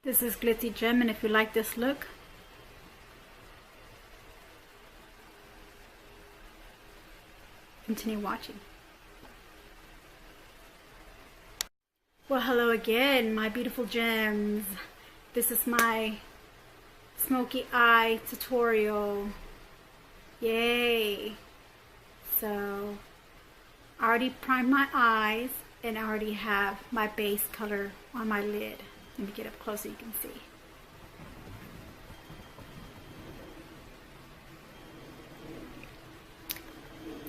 This is glitzzygem, and if you like this look, continue watching. Well, hello again, my beautiful gems. This is my smoky eye tutorial. Yay! So I already primed my eyes and I already have my base color on my lid. Let me get up close so you can see.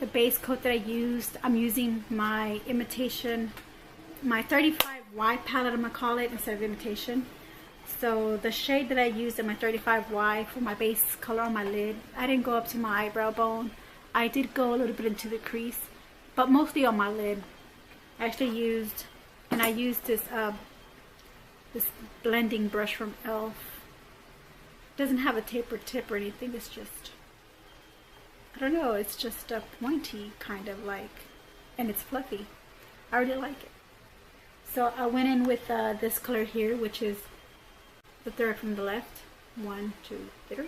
The base coat that I used, I'm using my imitation, my 35Y palette, I'm gonna call it, instead of imitation. So the shade that I used in my 35Y for my base color on my lid, I didn't go up to my eyebrow bone. I did go a little bit into the crease, but mostly on my lid. I actually used, and I used this blending brush from e.l.f. It doesn't have a tapered tip or anything, it's just, I don't know, it's just a pointy kind of like, and it's fluffy. I really like it. So I went in with this color here, which is the third from the left. 1, 2, 3.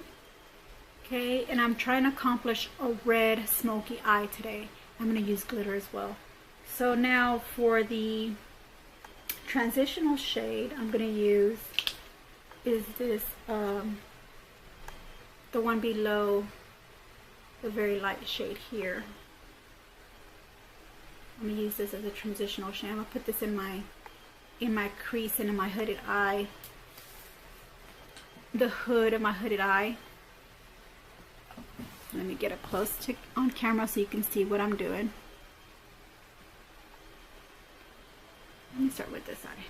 Okay, and I'm trying to accomplish a red smoky eye today. I'm going to use glitter as well. So now for the transitional shade I'm going to use is this, the one below the very light shade here. I'm going to use this as a transitional shade. I'm going to put this in my crease and in my hooded eye. The hood of my hooded eye. Let me get up close on camera so you can see what I'm doing. Let me start with this eye.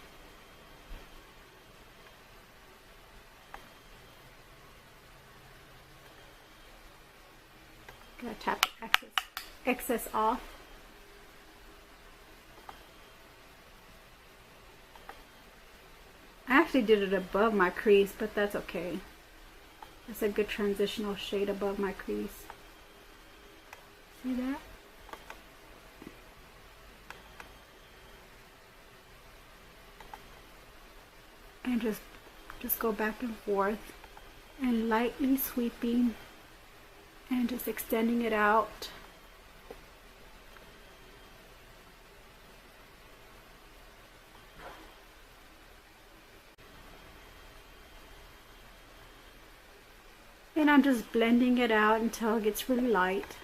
Gotta tap excess off. I actually did it above my crease, but that's okay. That's a good transitional shade above my crease. See that? And just go back and forth and lightly sweeping and just extending it out. And I'm just blending it out until it gets really light.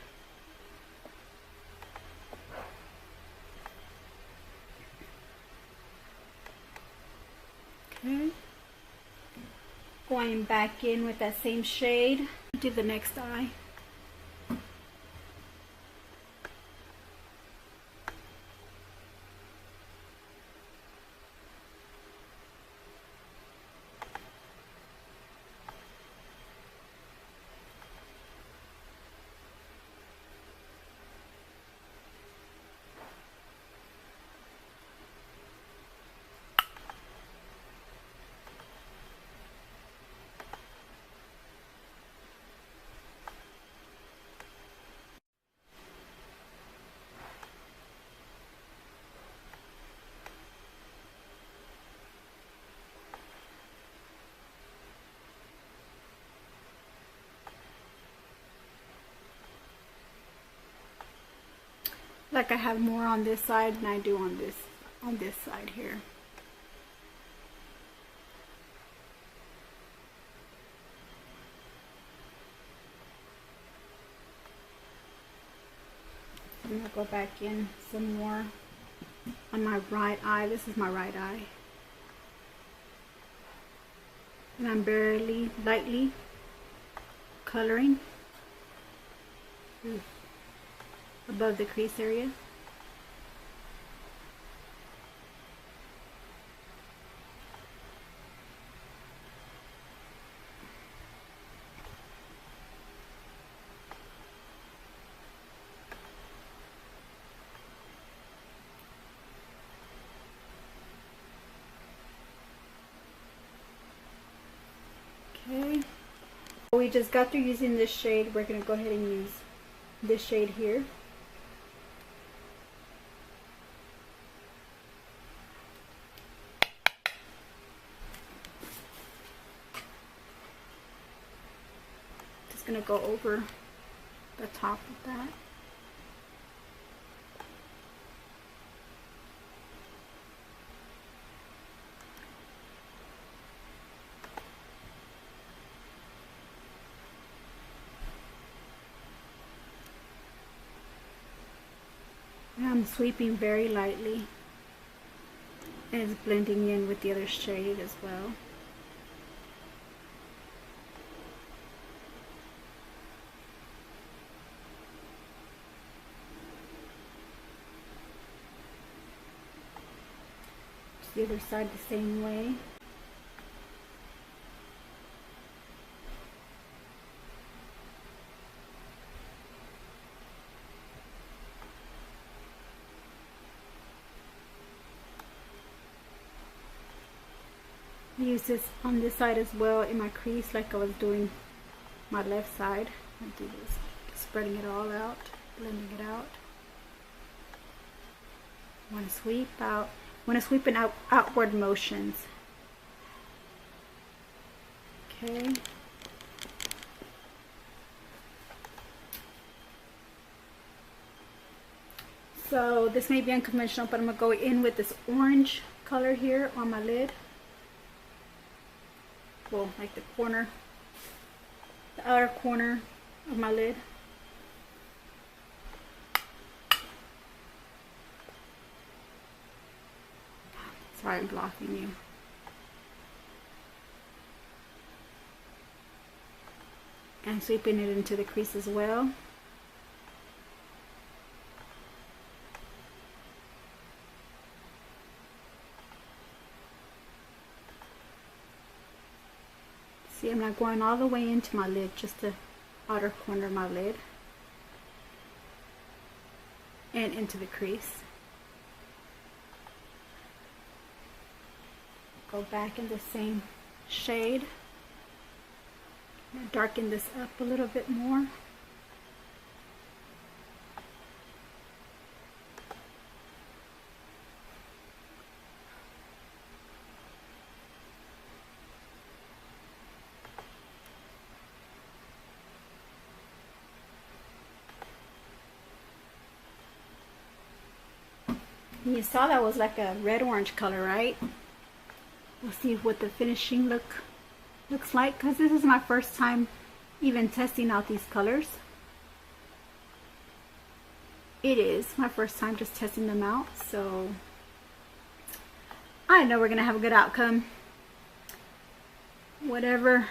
Okay. Going back in with that same shade. Do the next eye. Like I have more on this side than I do on this side here. I'm gonna go back in some more on my right eye. This is my right eye. And I'm barely, lightly coloring above the crease area. Okay. We just got through using this shade. We're going to go ahead and use this shade here. just gonna go over the top of that. And I'm sweeping very lightly, and it's blending in with the other shade as well. The other side the same way. I use this on this side as well in my crease like I was doing my left side. I do this, spreading it all out, blending it out. I want to sweep out. Want to sweep in outward motions. Okay. So this may be unconventional, but I'm going to go in with this orange color here on my lid. Well, like the corner, the outer corner of my lid. Sorry, I'm blocking you. And sweeping it into the crease as well. See, I'm not going all the way into my lid, just the outer corner of my lid. And into the crease. Go back in the same shade. Darken this up a little bit more. You saw that was like a red-orange color, right? We'll see what the finishing looks like, because this is my first time even testing out these colors. It is my first time just testing them out, so I know we're gonna have a good outcome. Whatever,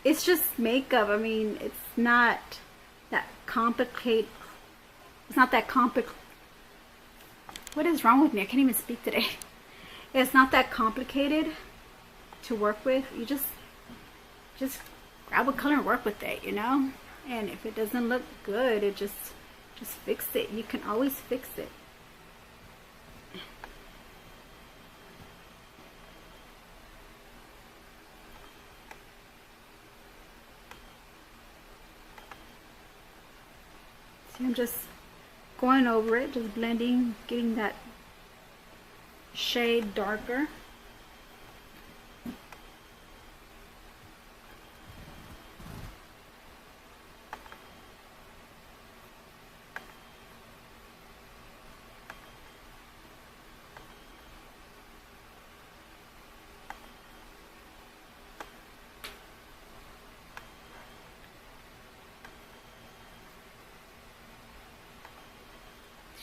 it's just makeup. I mean, it's not that complicated. It's not that complicated. What is wrong with me? I can't even speak today. It's not that complicated to work with. You just grab a color and work with it, you know? And if it doesn't look good, it just fix it. You can always fix it. See, I'm just going over it, just blending, getting that shade darker.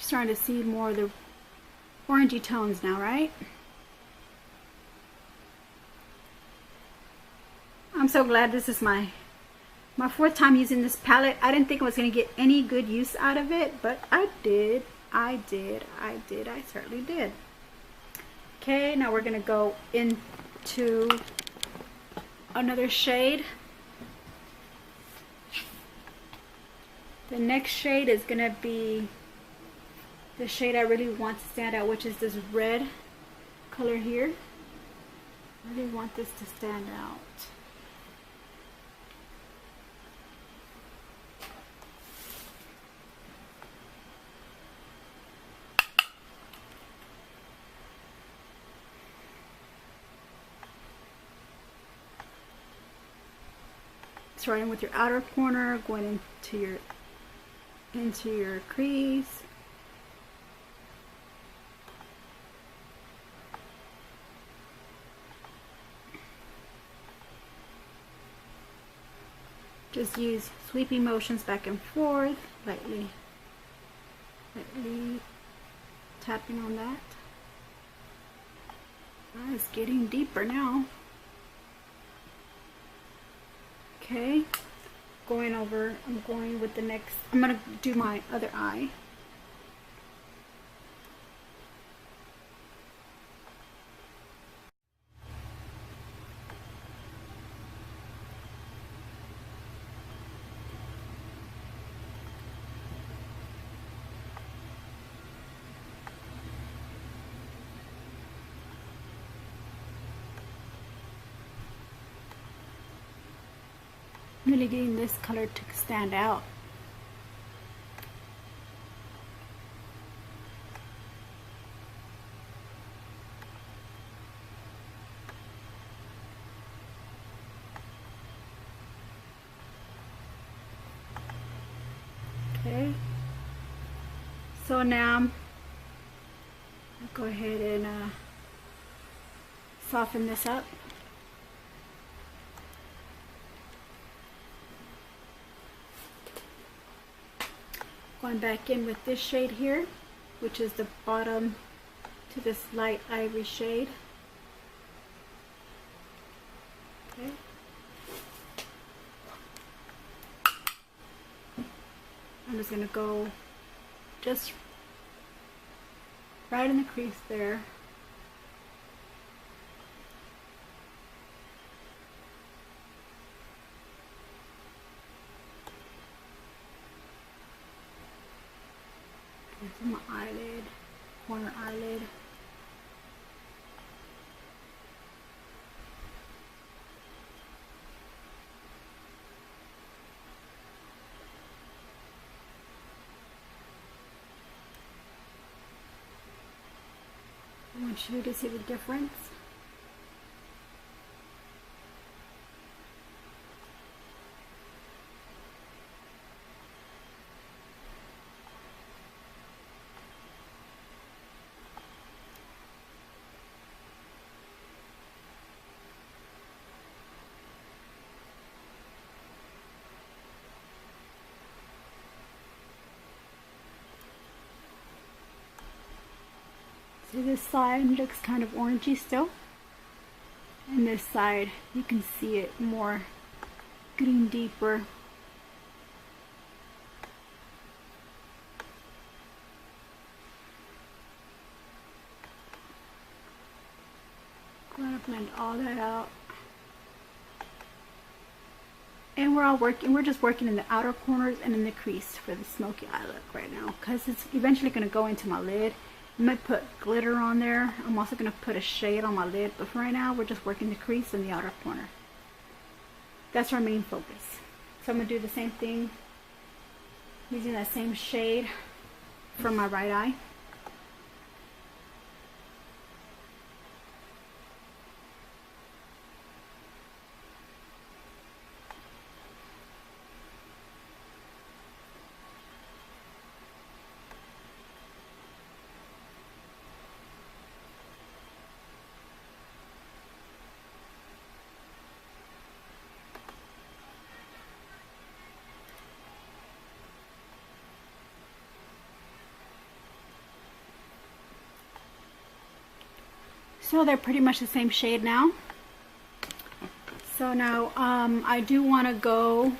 Starting to see more of the orangey tones now, right? I'm so glad this is my fourth time using this palette. I didn't think I was going to get any good use out of it, but I did. I certainly did. Okay, now we're going to go into another shade. The next shade is going to be the shade I really want to stand out, which is this red color here. I really want this to stand out. starting with your outer corner, going into your crease. Just use sweeping motions back and forth, lightly tapping on that. It's getting deeper now. Okay, going over, I'm going with the next, I'm going to do my other eye. Really getting this color to stand out. Okay, so now I'll go ahead and soften this up. Going back in with this shade here, which is the bottom to this light ivory shade. Okay. I'm just going to go just right in the crease there. Into my eyelid, corner eyelid. I want you to see the difference. See, this side looks kind of orangey still, and this side you can see it more getting deeper. I'm going to blend all that out. And we're just working in the outer corners and in the crease for the smoky eye look right now, because it's eventually going to go into my lid. I might put glitter on there. I'm also going to put a shade on my lid, but for right now we're just working the crease in the outer corner. That's our main focus. So I'm going to do the same thing using that same shade for my right eye. So they're pretty much the same shade now. So now I do want to go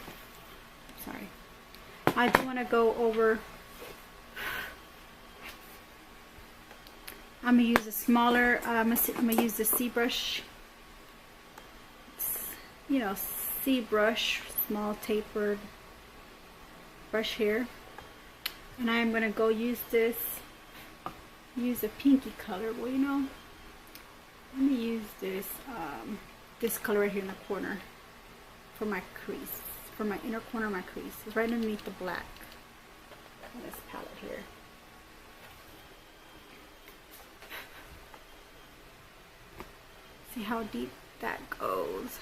over, I'm going to use a smaller, I'm going to use the C brush, you know, C brush, small tapered brush here. And I am going to go use a pinky color. Well, you know, let me use this this color right here in the corner for my crease, for my inner corner of my crease. It's right underneath the black on this palette here. See how deep that goes.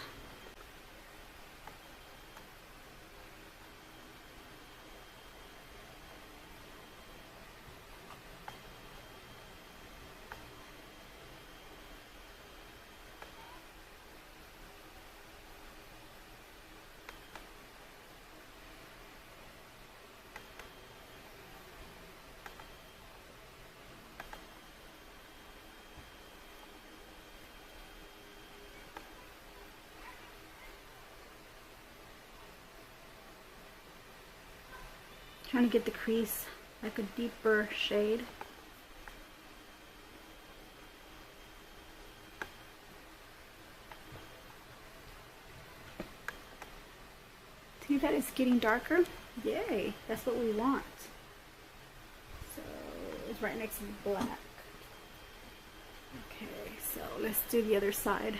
Trying to get the crease like a deeper shade. See that it's getting darker? Yay, that's what we want. So it's right next to the black. Okay, so let's do the other side.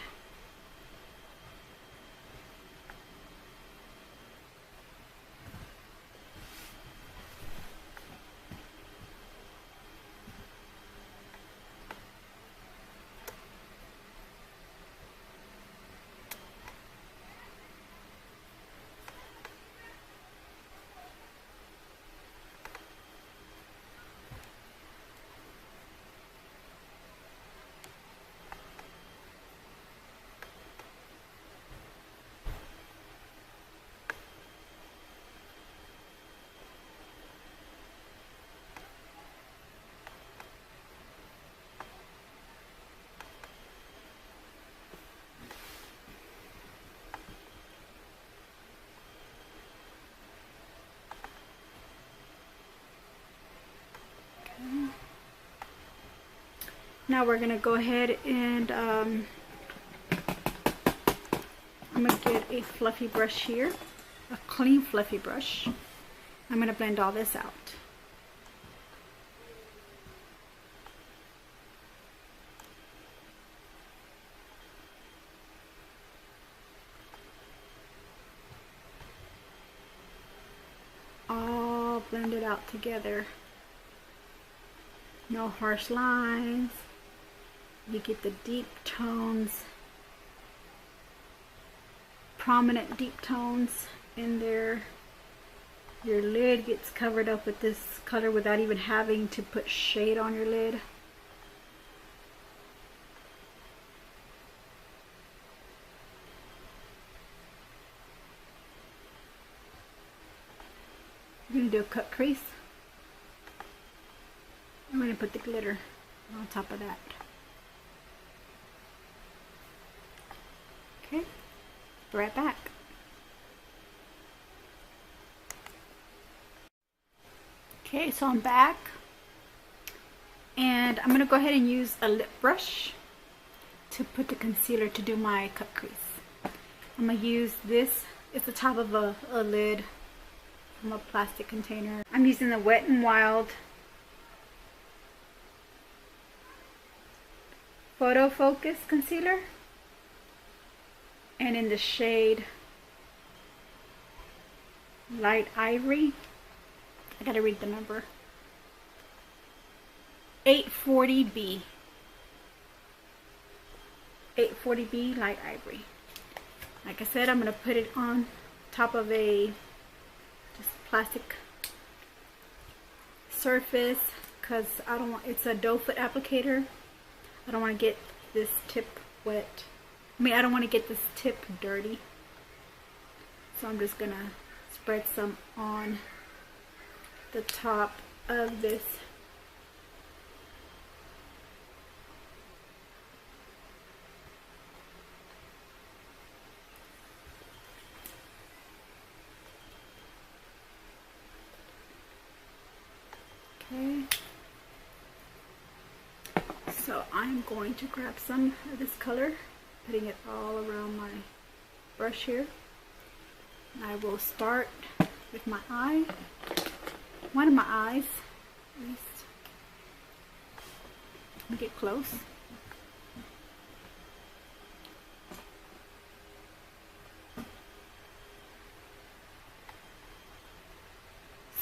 Now we're gonna go ahead and I'm gonna get a fluffy brush here, a clean fluffy brush. I'm gonna blend all this out. All blended out together. No harsh lines. You get the deep tones, prominent deep tones in there. Your lid gets covered up with this color without even having to put shade on your lid. I'm going to do a cut crease. I'm going to put the glitter on top of that. Okay, be right back. Okay, so I'm back, and I'm going to go ahead and use a lip brush to put the concealer to do my cut crease. I'm going to use this, it's the top of a lid from a plastic container. I'm using the Wet n Wild Photo Focus Concealer, and in the shade Light Ivory. I gotta read the number. 840B. 840B Light Ivory. Like I said, I'm gonna put it on top of a just plastic surface because I don't want, it's a doe foot applicator. I don't want to get this tip wet. I mean, I don't want to get this tip dirty. So I'm just gonna spread some on the top of this. Okay. So I'm going to grab some of this color, putting it all around my brush here. I will start with my eye, one of my eyes, at least. Let me get close.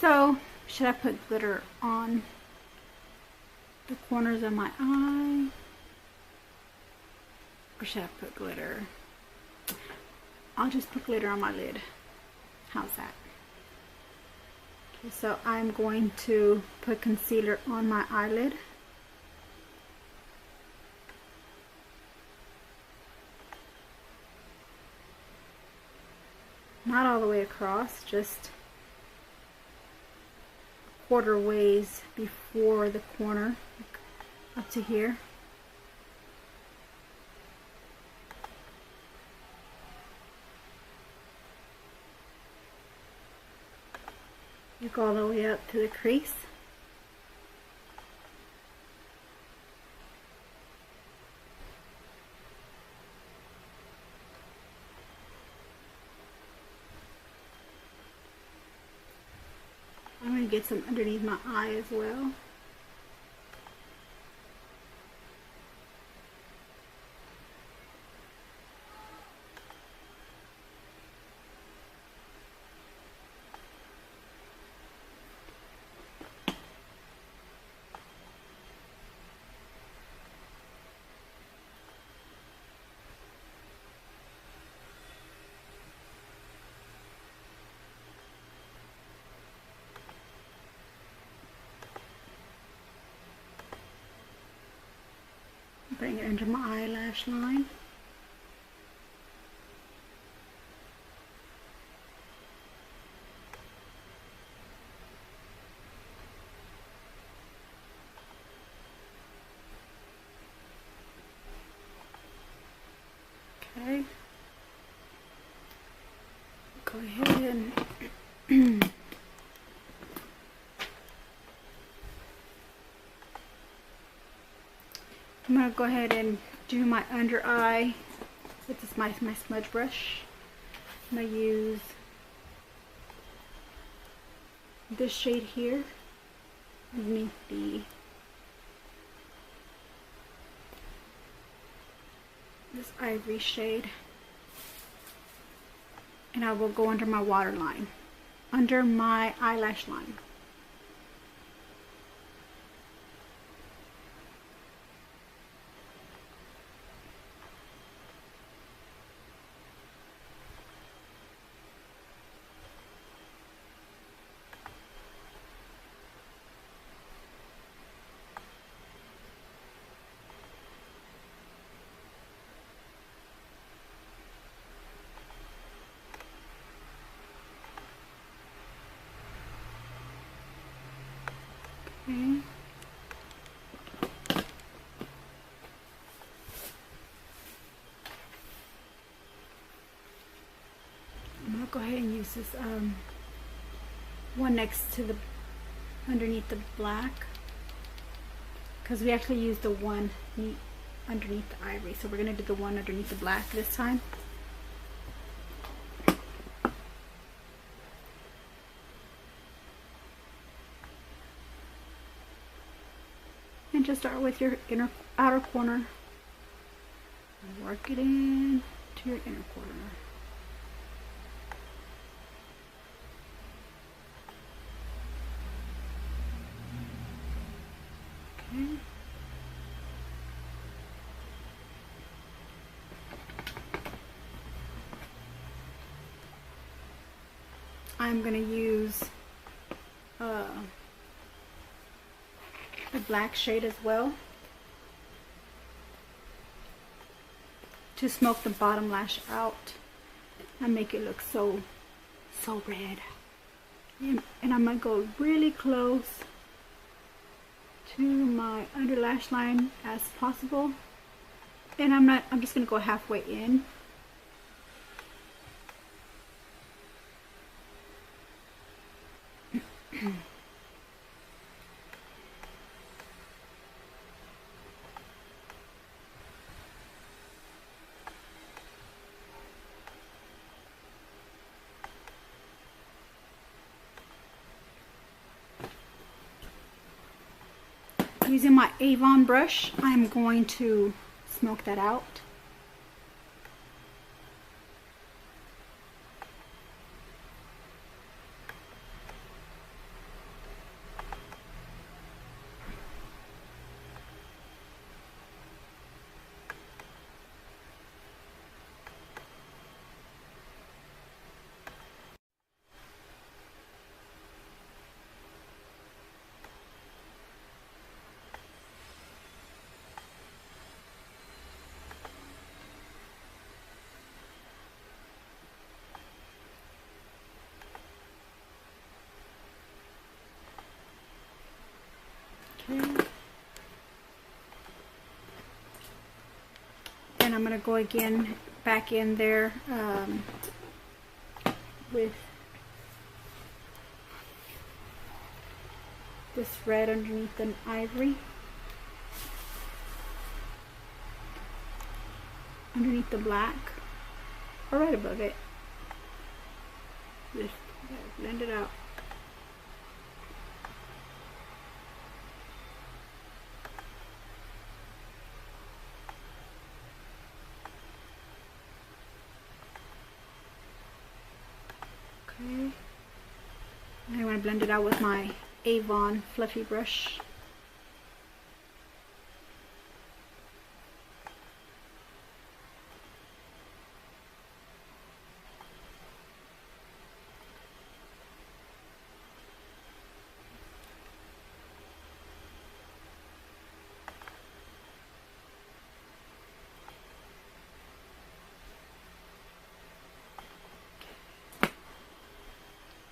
So, should I put glitter on the corners of my eye? Or should I put glitter? I'll just put glitter on my lid. How's that? Okay, so I'm going to put concealer on my eyelid. Not all the way across, just quarter ways before the corner, up to here. You go all the way up to the crease. I'm going to get some underneath my eye as well. Bring it under my eyelash line. Okay. Go ahead and I'm going to go ahead and do my under eye with this my smudge brush. I'm going to use this shade here underneath this ivory shade, and I will go under my waterline, under my eyelash line. Okay. I'm gonna go ahead and use this one next to the underneath the black, because we actually used the one underneath the ivory, so we're gonna do the one underneath the black this time. And just start with your outer corner and work it in to your inner corner. Okay. I'm going to use the black shade as well to smoke the bottom lash out and make it look so red. And I'm going to go really close to my under lash line as possible, and I'm just going to go halfway in. Using my Avon brush, I'm going to smoke that out. Okay. And I'm going to go again back in there this red underneath the ivory, underneath the black, or right above it. Just blend it out. Okay. I want to blend it out with my Avon fluffy brush.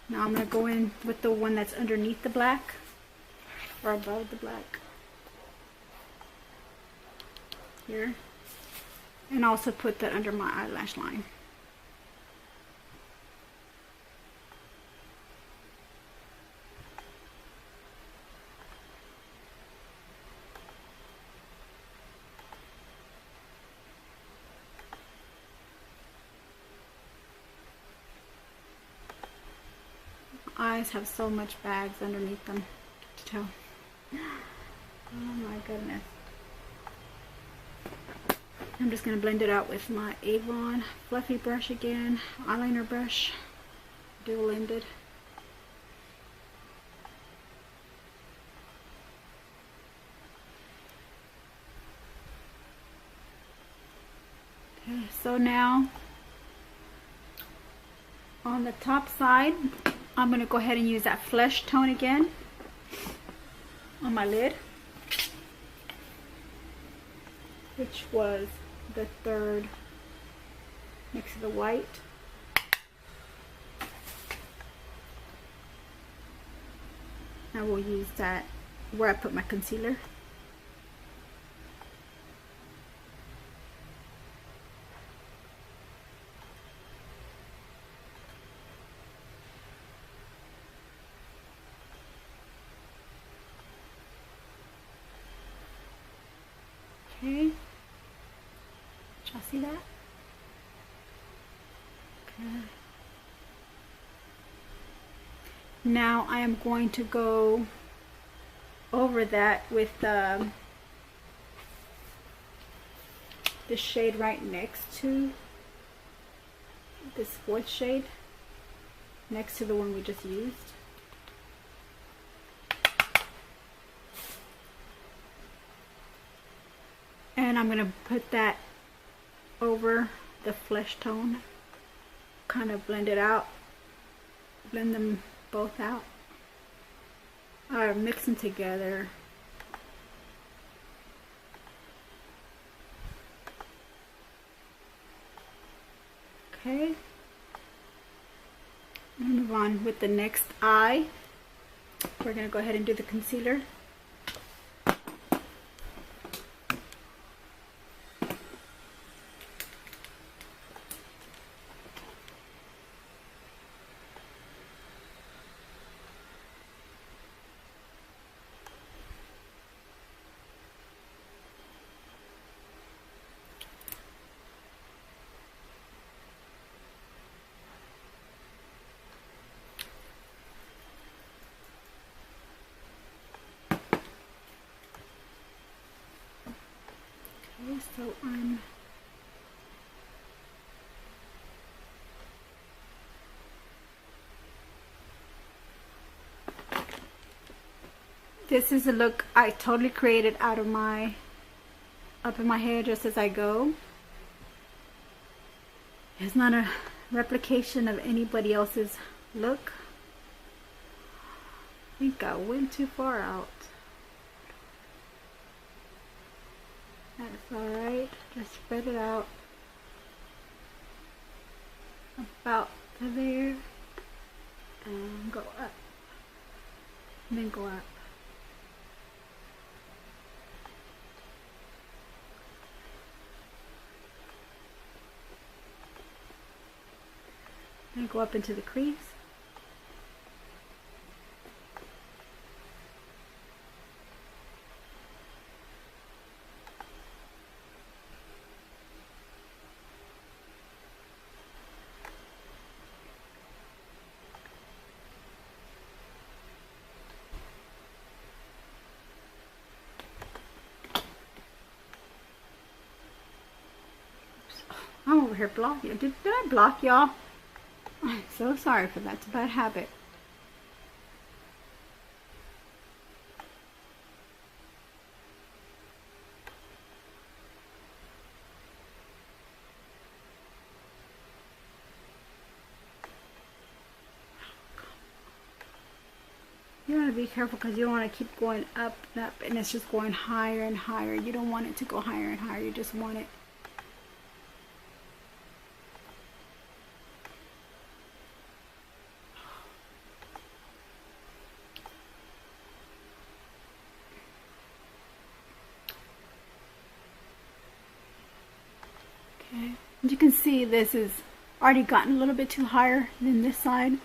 Now I'm going to go in with the one that's underneath the black, or above the black, here, and also put that under my eyelash line. Eyes have so much bags underneath them to tell. Oh my goodness. I'm just going to blend it out with my Avon fluffy brush again, eyeliner brush, dual-ended. Okay, so now on the top side, I'm going to go ahead and use that flesh tone again on my lid, which was the third next to the white. I will use that where I put my concealer. Okay, y'all see that? Okay. Now I am going to go over that with the shade right next to this fourth shade, next to the one we just used. And I'm going to put that over the flesh tone, kind of blend it out, blend them both out, or mix them together. Okay, I'm going to move on with the next eye. We're going to go ahead and do the concealer. So this is a look I totally created out of my, up in my hair just as I go. It's not a replication of anybody else's look. I think I went too far out. That's alright, just spread it out about to there and go up, and then go up. Then go up into the crease. I'm over here blocking. Did I block y'all? I'm so sorry for that. It's a bad habit. You want to be careful because you don't want to keep going up and up, and it's just going higher and higher. You don't want it to go higher and higher. You just want it. Okay. As you can see, this is already gotten a little bit too higher than this side.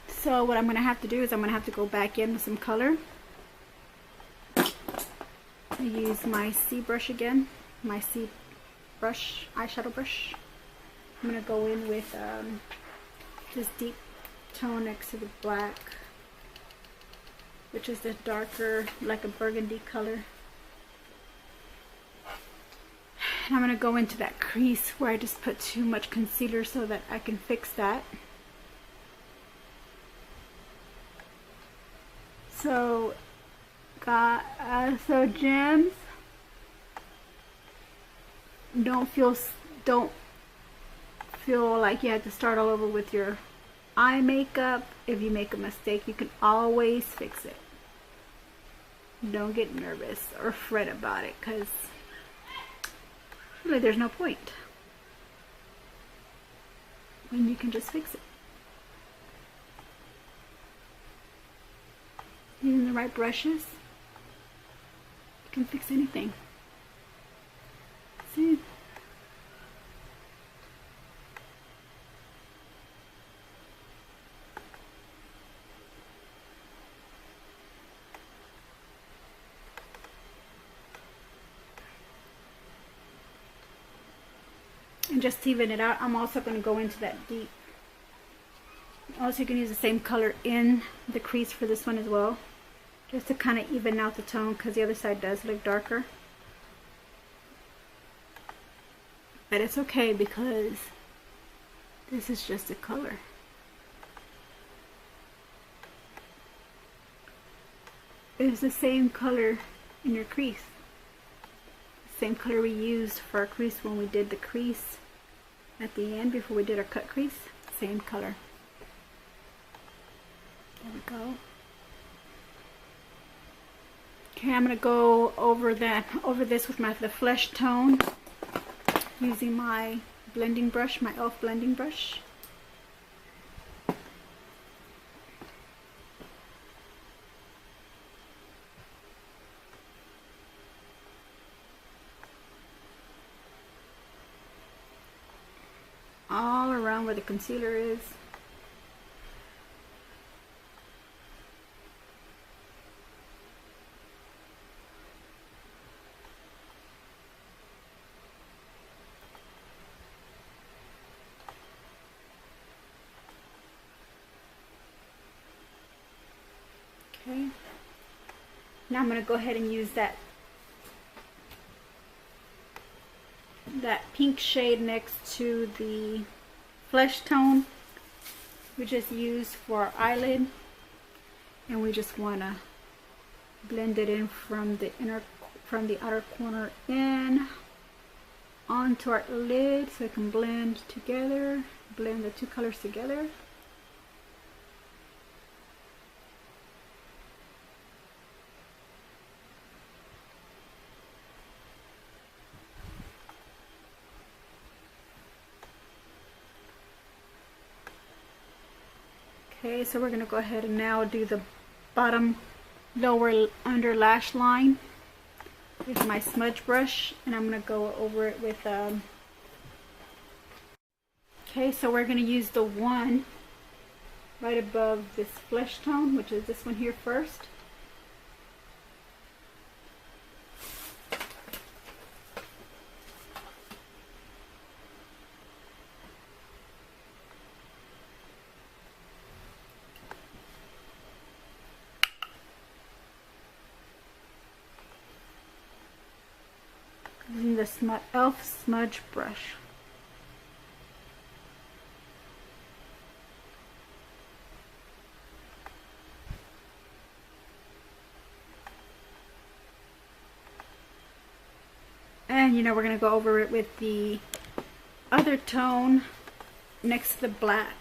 So what I'm going to have to do is I'm going to have to go back in with some color. I use my C brush again, my C brush, eyeshadow brush. I'm going to go in with this deep tone next to the black, which is the darker, like a burgundy color. And I'm going to go into that crease where I just put too much concealer so that I can fix that. So, so gems, don't feel like you have to start all over with your eye makeup. If you make a mistake, you can always fix it. Don't get nervous or fret about it, because really there's no point when you can just fix it. Using the right brushes, you can fix anything. See? And just to even it out, I'm also going to go into that deep. Also, you can use the same color in the crease for this one as well, just to kind of even out the tone, because the other side does look darker. But it's okay because this is just a color. It's the same color in your crease. Same color we used for our crease when we did the crease at the end before we did our cut crease. Same color. There we go. Okay, I'm gonna go over this with the flesh tone using my blending brush, my e.l.f. blending brush. All around where the concealer is. Okay. Now I'm going to go ahead and use that pink shade next to the flesh tone we just used for our eyelid, and we just want to blend it in from the outer corner in onto our lid so it can blend together, blend the two colors together. Okay, so we're going to go ahead and now do the bottom lower under lash line with my smudge brush, and I'm going to go over it with okay, so we're going to use the one right above this flesh tone, which is this one here first. Using the elf smudge brush. And you know, we're going to go over it with the other tone next to the black.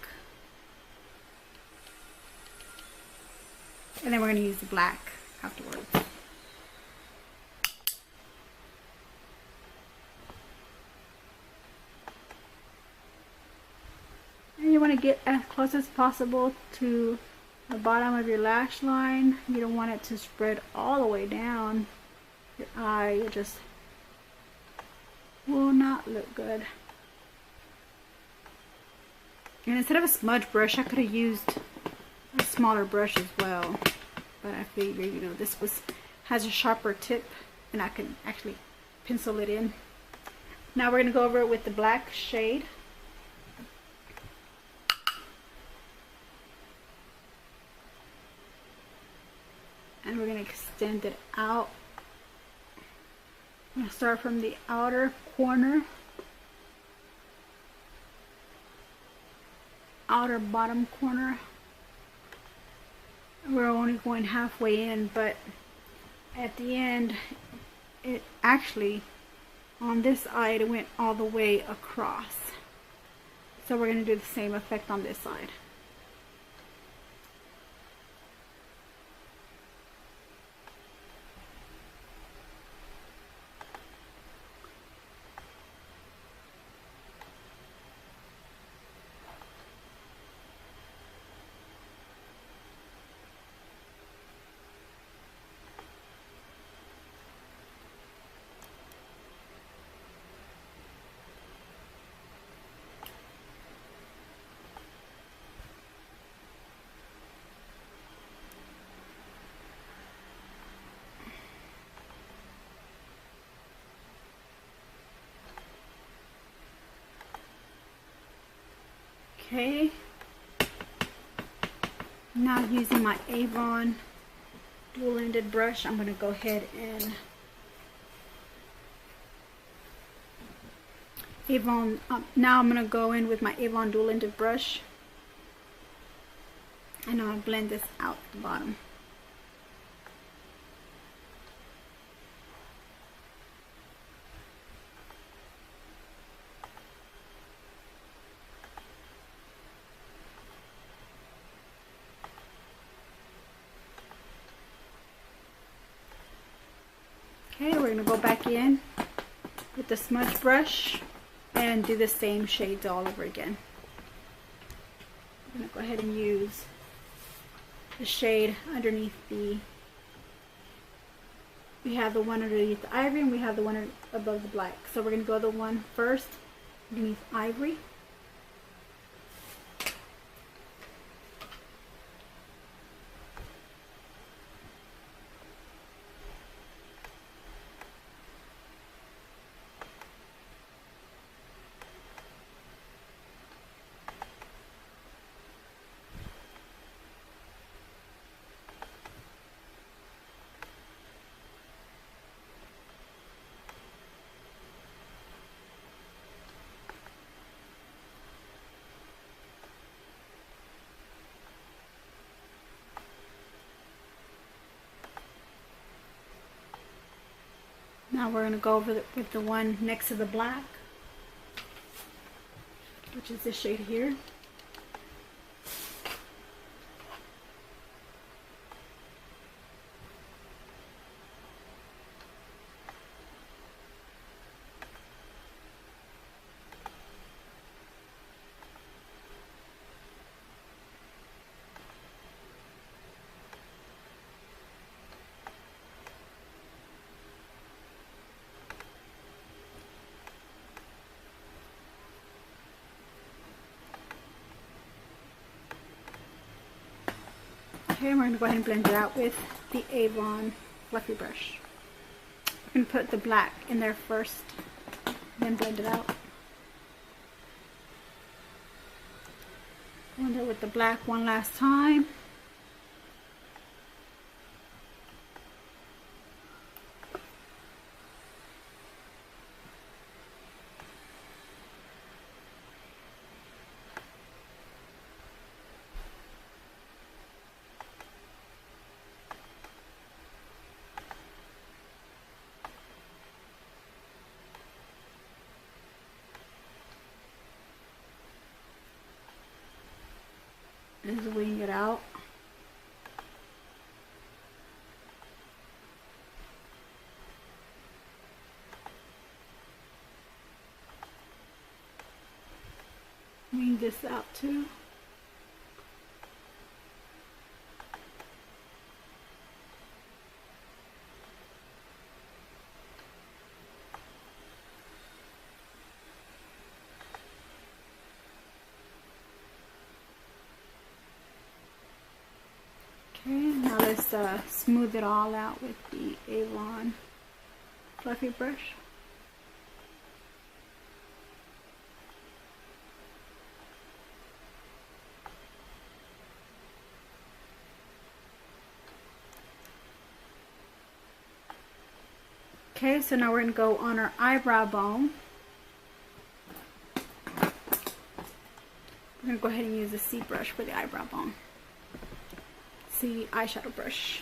And then we're going to use the black afterwards. And you want to get as close as possible to the bottom of your lash line. You don't want it to spread all the way down your eye. It just will not look good. And instead of a smudge brush, I could have used a smaller brush as well, but I figured, you know, this has a sharper tip and I can actually pencil it in. Now we're going to go over it with the black shade. And we're going to extend it out. I'm going to start from the outer corner, outer bottom corner. We're only going halfway in, but at the end, it actually, on this side, it went all the way across. So we're going to do the same effect on this side. Okay, now using my Avon dual-ended brush, I'm going to go ahead and now I'm going to go in with my Avon dual-ended brush and I'll blend this out at the bottom. Okay, we're going to go back in with the smudge brush and do the same shades all over again. I'm going to go ahead and use the shade underneath the, we have the one underneath the ivory and we have the one above the black. So we're going to go the one first underneath ivory. Now we're going to go over with the one next to the black, which is this shade here. Okay, we're going to go ahead and blend it out with the Avon fluffy brush. We're going to put the black in there first, then blend it out. Blend it with the black one last time. Just wing it out. Wing this out too. Okay, now let's smooth it all out with the Avon fluffy brush. Okay, so now we're going to go on our eyebrow bone. We're going to go ahead and use the C brush for the eyebrow bone. C eyeshadow brush.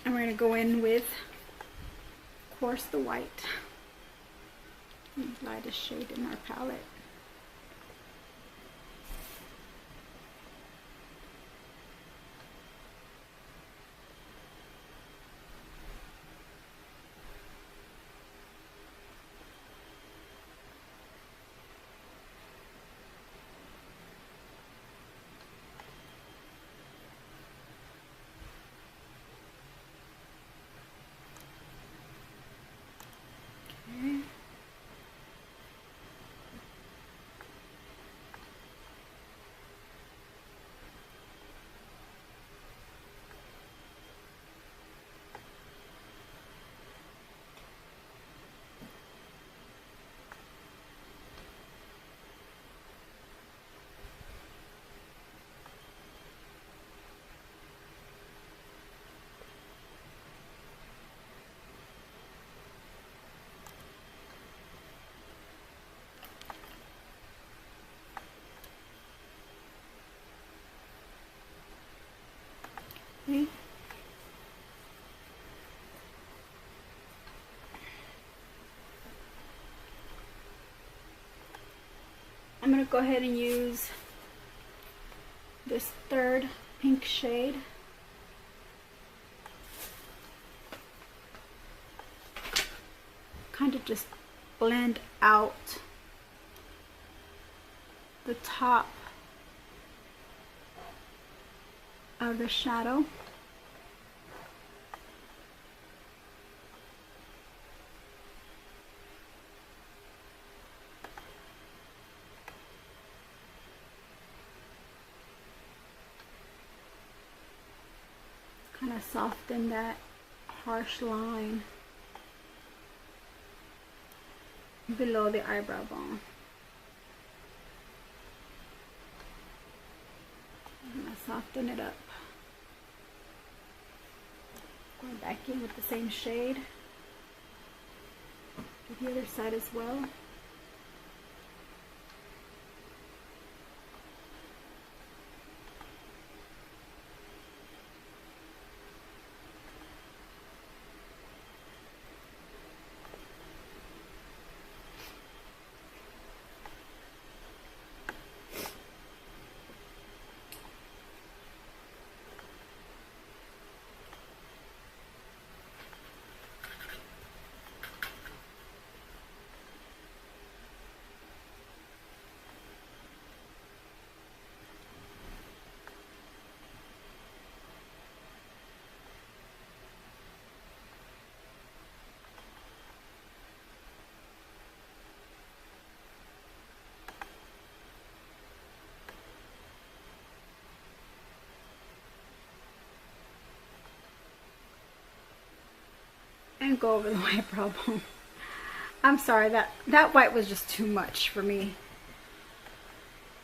And we're going to go in with, of course, the white. The lightest shade in our palette. Okay. I'm going to go ahead and use this third pink shade. Kind of just blend out the top of the shadow. Kind of soften that harsh line below the eyebrow bone. I'm going to soften it up. Going back in with the same shade. Do the other side as well. And go over the white brow bone. I'm sorry, that white was just too much for me.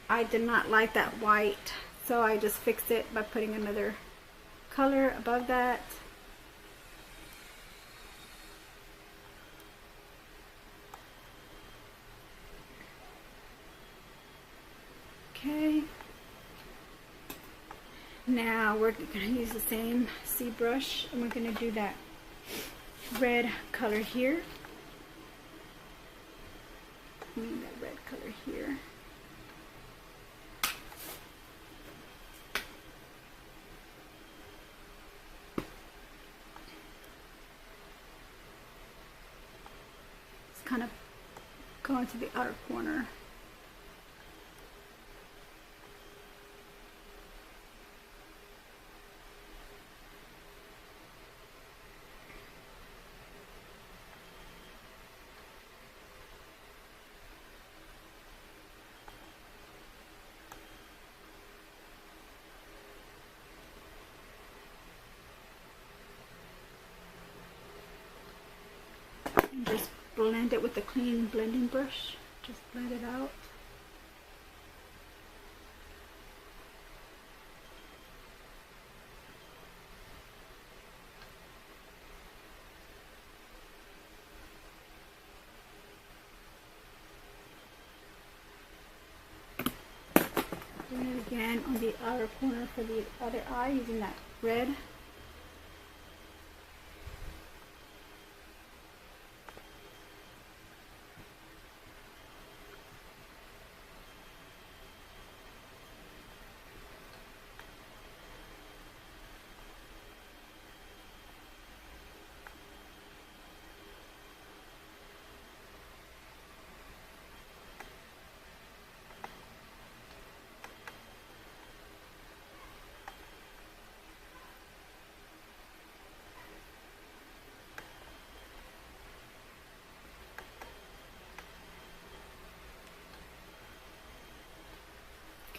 I did not like that white, so I just fixed it by putting another color above that. Okay. Now we're going to use the same C brush and we're going to do that red color here. I mean that red color here. It's kind of going to the outer corner. And just blend it with the clean blending brush. Just blend it out. Blend it again on the outer corner for the other eye using that red.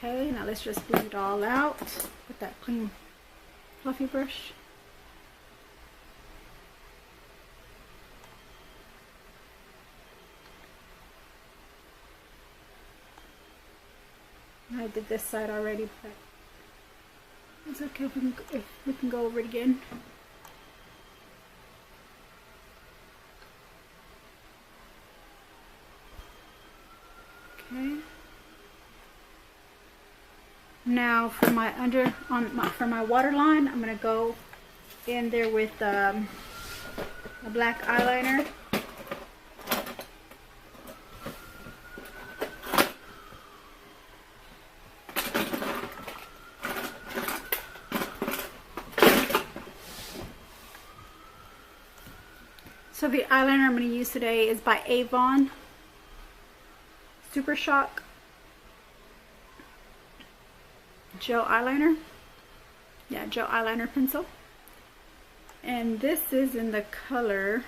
Okay, now let's just blend it all out with that clean fluffy brush. I did this side already, but it's okay if we can go over it again. Okay. Now for my for my waterline, I'm gonna go in there with a black eyeliner. So the eyeliner I'm going to use today is by Avon Super Shock gel eyeliner. Yeah, gel eyeliner pencil. And this is in the color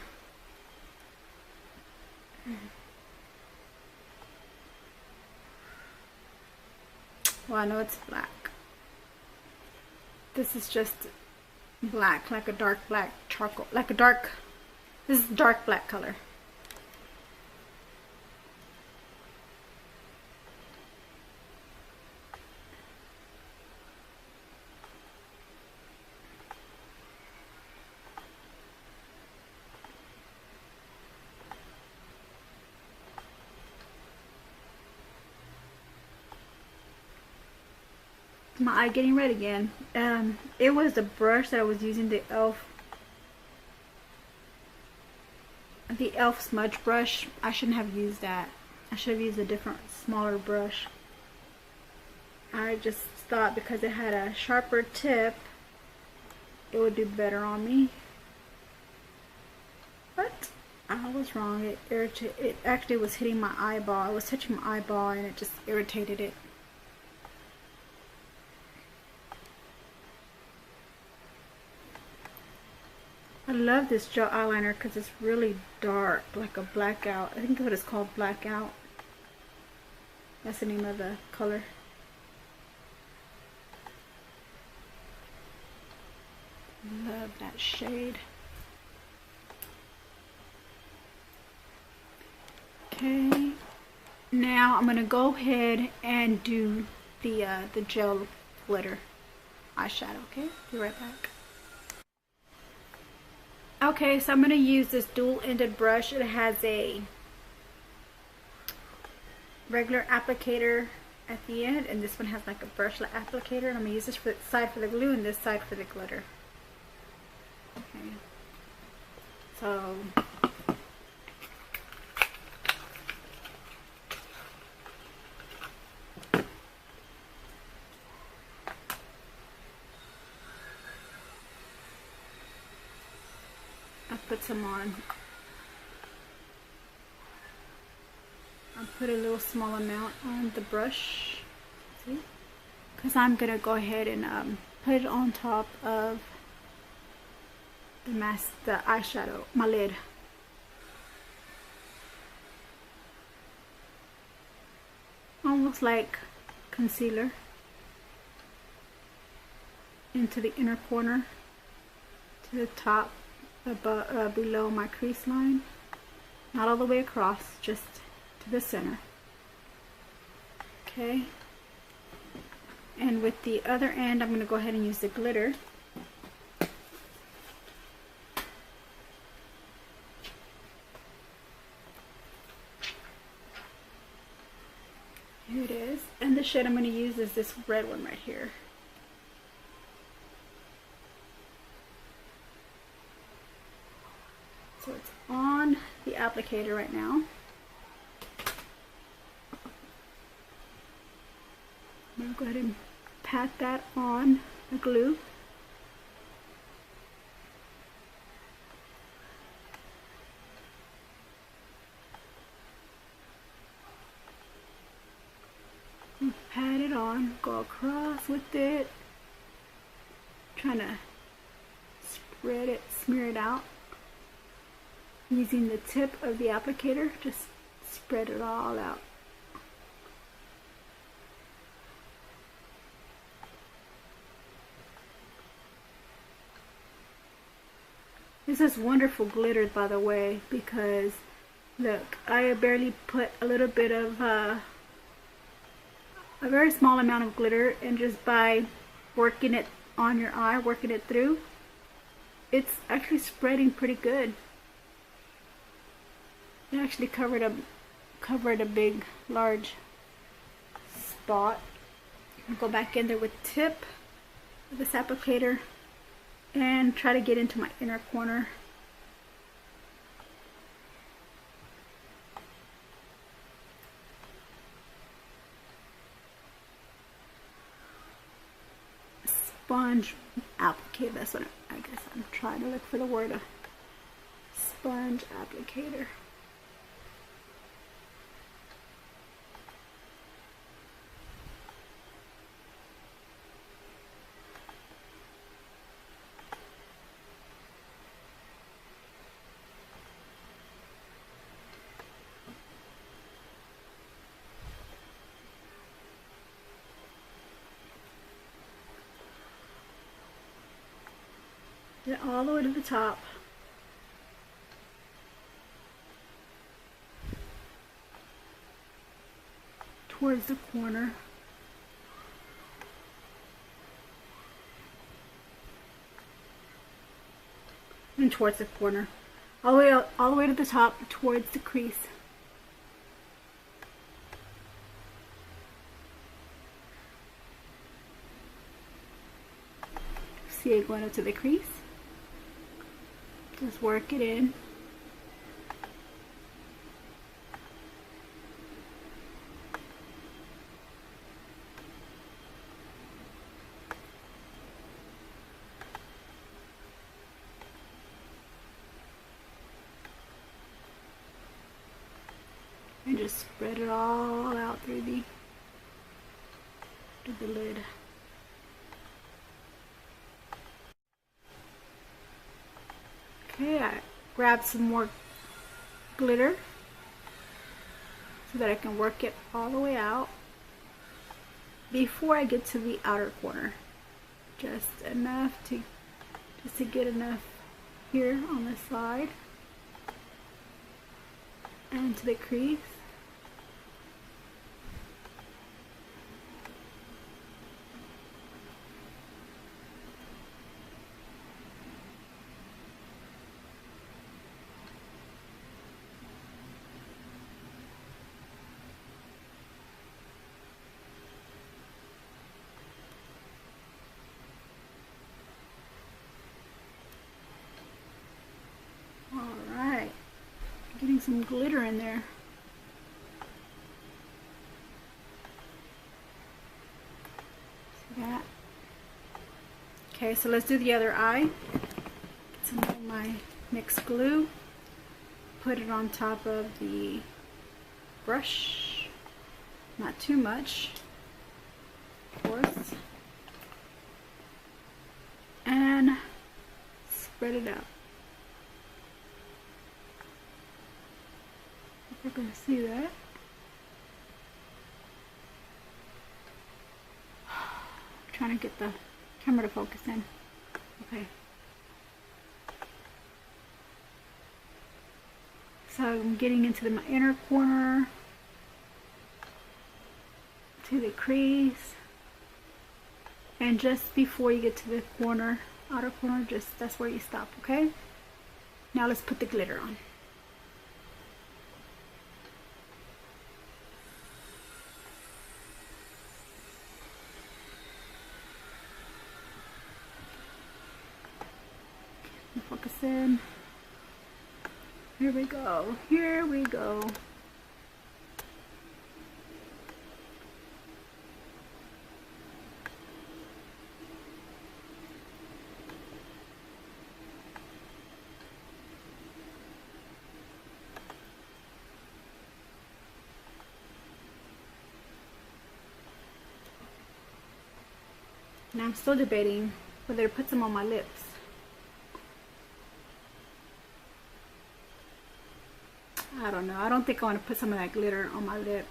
well, I know it's black. This is just black, like a dark black charcoal, like a dark, this is dark black color. My eye getting red again. It was the brush that I was using, the e.l.f. smudge brush. I shouldn't have used that. I should have used a different, smaller brush. I just thought because it had a sharper tip, it would do better on me. But I was wrong. It actually was hitting my eyeball. I was touching my eyeball and it just irritated it. I love this gel eyeliner because it's really dark, like a blackout. I think what it's called, blackout. That's the name of the color. Love that shade. Okay, now I'm gonna go ahead and do the gel glitter eyeshadow. Okay, be right back. Okay, so I'm going to use this dual-ended brush. It has a regular applicator at the end, and this one has like a brushlet applicator. And I'm going to use this side for the glue and this side for the glitter. Okay. So I put some on. I put a little small amount on the brush, see? Because I'm gonna go ahead and put it on top of the mask, the eyeshadow, my lid. Almost like concealer into the inner corner, to the top, above, below my crease line. Not all the way across, just to the center. Okay. And with the other end, I'm going to go ahead and use the glitter. Here it is. And the shade I'm going to use is this red one right here. So it's on the applicator right now. I'm going to go ahead and pat that on the glue. And pat it on, go across with it, trying to spread it, smear it out. Using the tip of the applicator, just spread it all out. This is wonderful glitter, by the way, because look, I barely put a little bit of a very small amount of glitter, and just by working it on your eye, working it through, it's actually spreading pretty good. It actually covered a big, large spot. I'll go back in there with the tip of this applicator and try to get into my inner corner. Sponge applicator, that's what I guess I'm trying to look for the word. A sponge applicator. Get all the way to the top. Towards the corner. And towards the corner. All the way to the top, towards the crease. See it going up to the crease? Just work it in. And just spread it all out through the lid. Okay, I grabbed some more glitter so that I can work it all the way out before I get to the outer corner. Just to get enough here on the side and to the crease. some glitter in there. See that? Okay, so let's do the other eye. Get some of my mixed glue. Put it on top of the brush. Not too much, of course. And spread it out. You're gonna see that. I'm trying to get the camera to focus in. Okay. So I'm getting into my inner corner, to the crease, and just before you get to the corner, outer corner, just that's where you stop. Okay. Now let's put the glitter on. Focus in. Here we go. Here we go. Now I'm still debating whether to put some on my lips. I don't know. I don't think I want to put some of that glitter on my lips.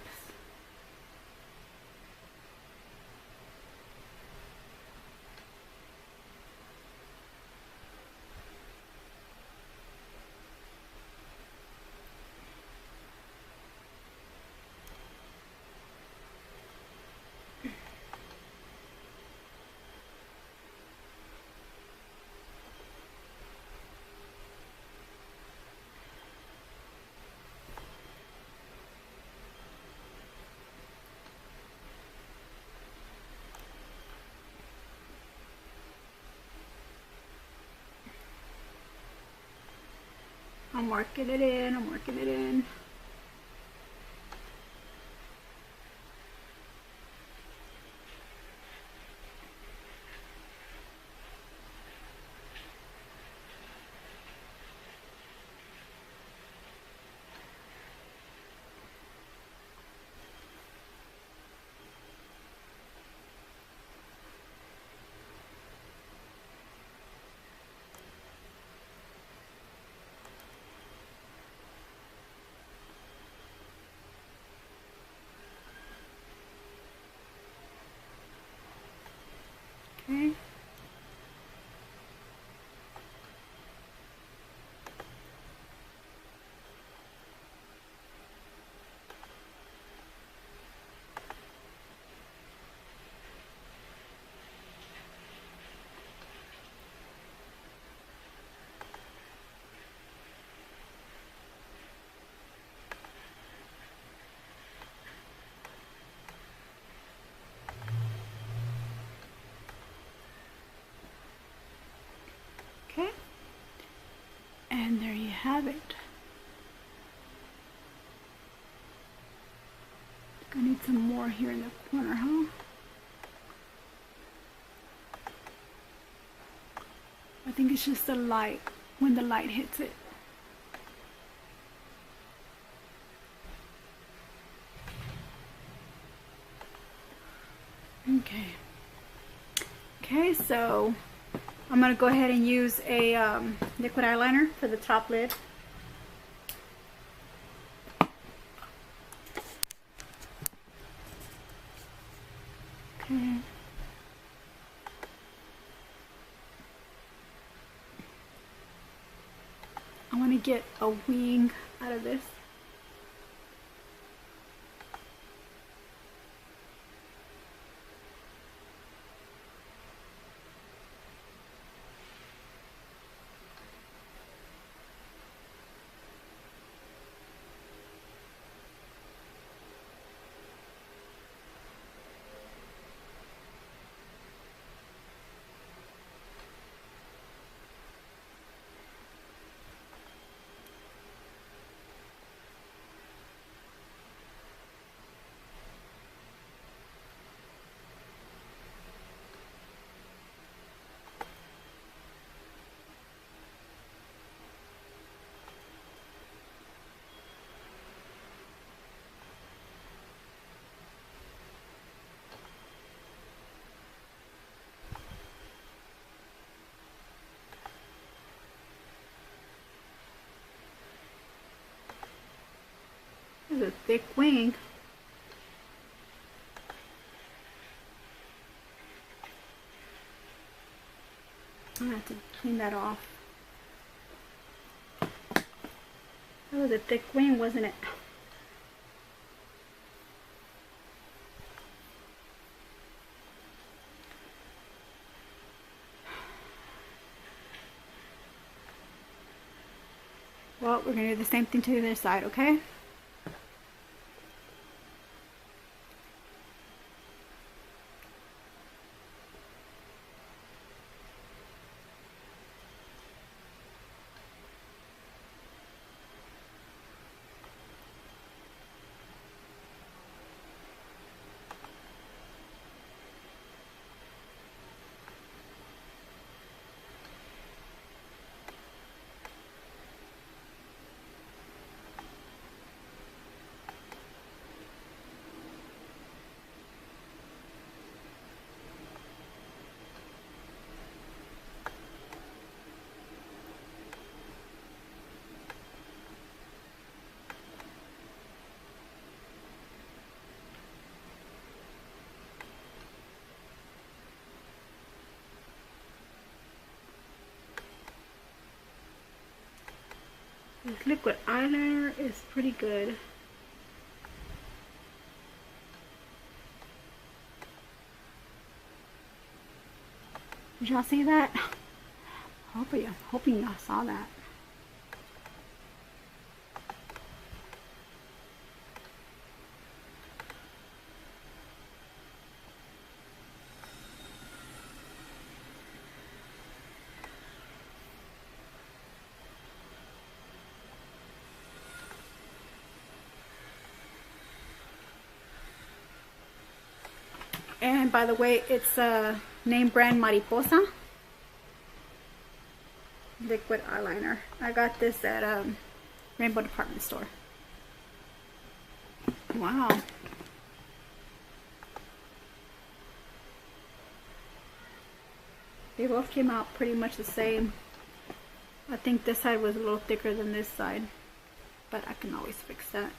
I'm working it in, I'm working it in. Okay. Okay, and there you have it. I need some more here in the corner, huh? I think it's just the light, when the light hits it. Okay. Okay, so I'm going to go ahead and use a liquid eyeliner for the top lid. Okay. I want to get a wing out of this. thick wing. I'm gonna have to clean that off. That was a thick wing, wasn't it? Well, we're gonna do the same thing to the other side, okay? This liquid eyeliner is pretty good. Did y'all see that? Hoping y'all saw that. And by the way, it's name brand Mariposa liquid eyeliner. I got this at Rainbow Department Store. Wow. They both came out pretty much the same. I think this side was a little thicker than this side, but I can always fix that.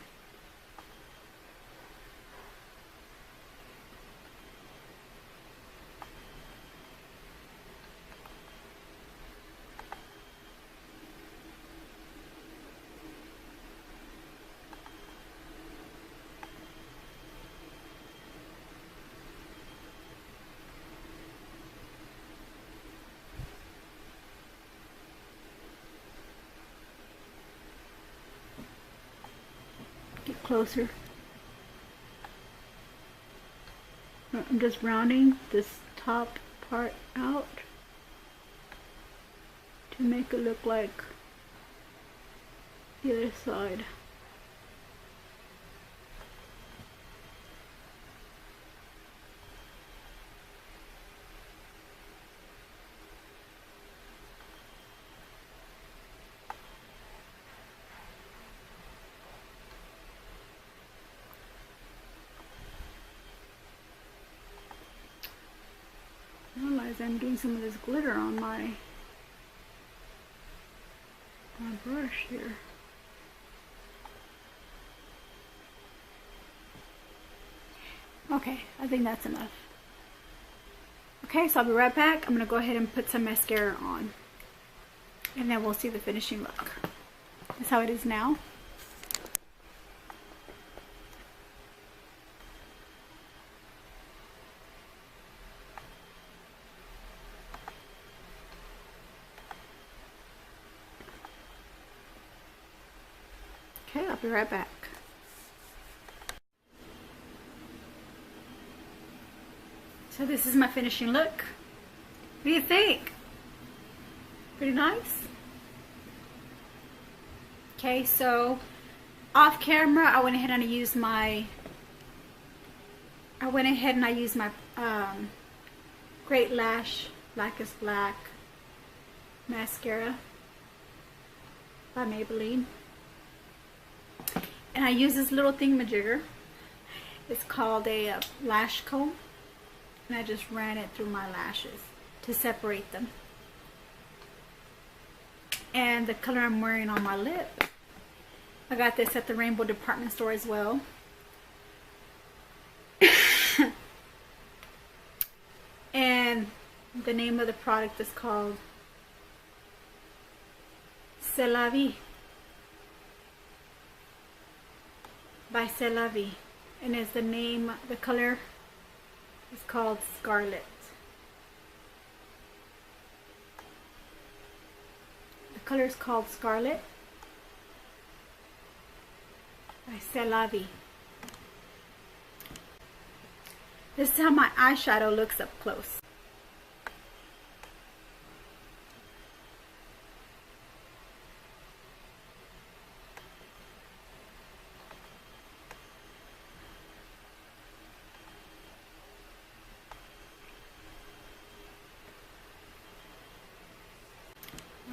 Get closer. I'm just rounding this top part out to make it look like the other side. I'm doing some of this glitter on my brush here. Okay, I think that's enough. Okay, so I'll be right back. I'm gonna go ahead and put some mascara on, and then we'll see the finishing look. That's how it is now. Okay, I'll be right back. So this is my finishing look. What do you think? Pretty nice? Okay, so off camera I went ahead and I used my Great Lash Black is Black mascara by Maybelline. And I use this little thingamajigger. It's called a lash comb. And I just ran it through my lashes to separate them. And the color I'm wearing on my lip I got this at the Rainbow Department Store as well. And the name of the product is called C'est la vie by C'est la vie, and is the name, the color is called Scarlet. The color is called Scarlet by C'est la vie. This is how my eyeshadow looks up close.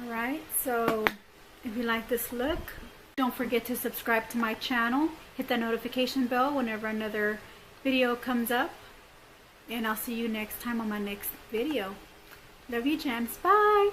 Alright, so if you like this look, don't forget to subscribe to my channel. Hit the notification bell whenever another video comes up. And I'll see you next time on my next video. Love you, gems. Bye!